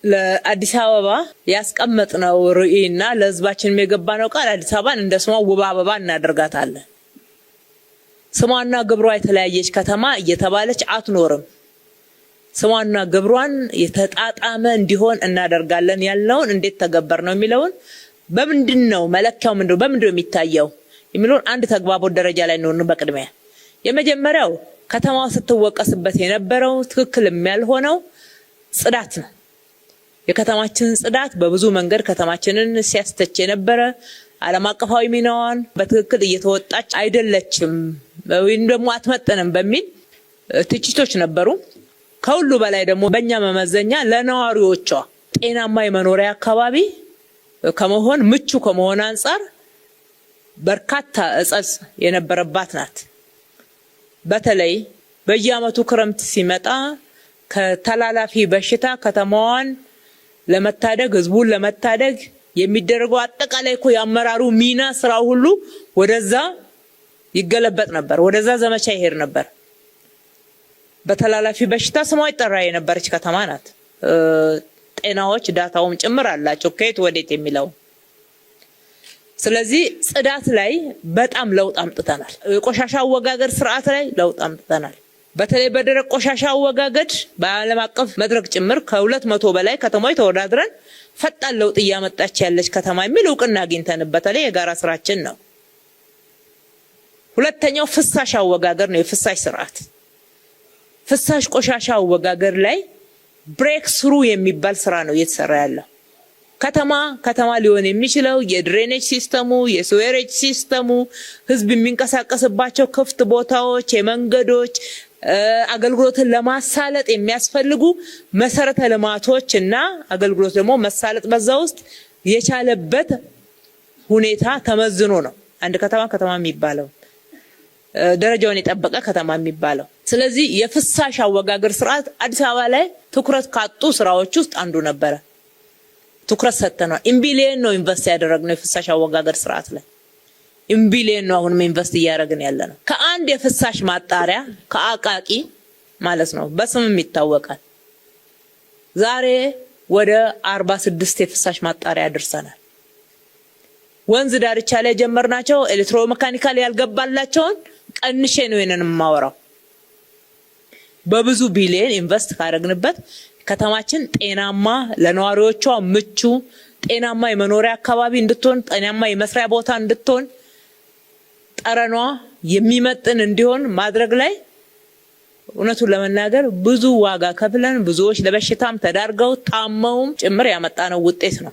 ለአዲስ አበባ ያስቀመጥነው ርዕይና ለህዝባችን የገባነው ቃል አዲስ አበባን እንደ ስሟ ውብ አበባ እናደርጋታለን። ስሟና ግብሯ የተለያየች ከተማ እየተባለች አትኖርም። ስሟና ግብሯን የተጣጣመ እንዲሆን እናደርጋለን ያልነውን እንዴት ተገበር ነው የሚለውን በምንድነው መለኪያው ምንድነው በምንድነው የሚታየው የሚለውን አንድ ተግባቦት ደረጃ ላይ ነው። በቅድሚያ የመጀመሪያው ከተማው ስትወቀስበት የነበረው ትክክል ያልሆነው ጽዳት ነው። የከተማችን ጽዳት በብዙ መንገድ ከተማችንን ሲያስተች የነበረ ዓለም አቀፋዊ ሚናዋን በትክክል እየተወጣች አይደለችም ወይም ደግሞ አትመጠንም በሚል ትችቶች ነበሩ። ከሁሉ በላይ ደግሞ በእኛ መመዘኛ ለነዋሪዎቿ ጤናማ የመኖሪያ አካባቢ ከመሆን ምቹ ከመሆን አንፃር በርካታ እጸጽ የነበረባት ናት። በተለይ በየዓመቱ ክረምት ሲመጣ ከተላላፊ በሽታ ከተማዋን ለመታደግ ህዝቡን ለመታደግ የሚደረገው አጠቃላይ የአመራሩ ሚና ስራው ሁሉ ወደዛ ይገለበጥ ነበር፣ ወደዛ ዘመቻ ይሄድ ነበር። በተላላፊ በሽታ ስሟ ይጠራ የነበረች ከተማ ናት። ጤናዎች ዳታውም ጭምር አላቸው ከየት ወዴት የሚለው። ስለዚህ ጽዳት ላይ በጣም ለውጥ አምጥተናል። ቆሻሻ አወጋገድ ስርዓት ላይ ለውጥ አምጥተናል። በተለይ በደረቅ ቆሻሻ አወጋገድ በዓለም አቀፍ መድረክ ጭምር ከ200 በላይ ከተማዎች ተወዳድረን ፈጣን ለውጥ እያመጣች ያለች ከተማ የሚል እውቅና አግኝተንበታል። የጋራ ስራችን ነው። ሁለተኛው ፍሳሽ አወጋገድ ነው። የፍሳሽ ስርዓት ፍሳሽ ቆሻሻ አወጋገድ ላይ ብሬክ ስሩ የሚባል ስራ ነው እየተሰራ ያለው። ከተማ ሊሆን የሚችለው የድሬኔጅ ሲስተሙ፣ የስዌሬጅ ሲስተሙ፣ ህዝብ የሚንቀሳቀስባቸው ክፍት ቦታዎች፣ የመንገዶች አገልግሎትን ለማሳለጥ የሚያስፈልጉ መሰረተ ልማቶች እና አገልግሎት ደግሞ መሳለጥ በዛ ውስጥ የቻለበት ሁኔታ ተመዝኖ ነው አንድ ከተማ የሚባለው ደረጃውን የጠበቀ ከተማ የሚባለው። ስለዚህ የፍሳሽ አወጋገድ ስርዓት አዲስ አበባ ላይ ትኩረት ካጡ ስራዎች ውስጥ አንዱ ነበረ። ትኩረት ሰጥተናል። ኢምቢሊየን ነው ኢንቨስት ያደረግነው የፍሳሽ አወጋገድ ስርዓት ላይ። ኢምቢሊየን ነው አሁንም ኢንቨስት እያደረግን ያለነው። ከአንድ የፍሳሽ ማጣሪያ ከአቃቂ ማለት ነው በስምም ይታወቃል። ዛሬ ወደ 46 የፍሳሽ ማጣሪያ አድርሰናል። ወንዝ ዳርቻ ላይ ጀመርናቸው ኤሌክትሮሜካኒካል ያልገባላቸውን ቀንሼ ነው የነን ማወራው። በብዙ ቢሊየን ኢንቨስት ካደረግንበት ከተማችን ጤናማ ለነዋሪዎቿ ምቹ ጤናማ የመኖሪያ አካባቢ እንድትሆን ጤናማ የመስሪያ ቦታ እንድትሆን ጠረኗ የሚመጥን እንዲሆን ማድረግ ላይ እውነቱን ለመናገር ብዙ ዋጋ ከፍለን ብዙዎች ለበሽታም ተዳርገው ታመውም ጭምር ያመጣነው ውጤት ነው።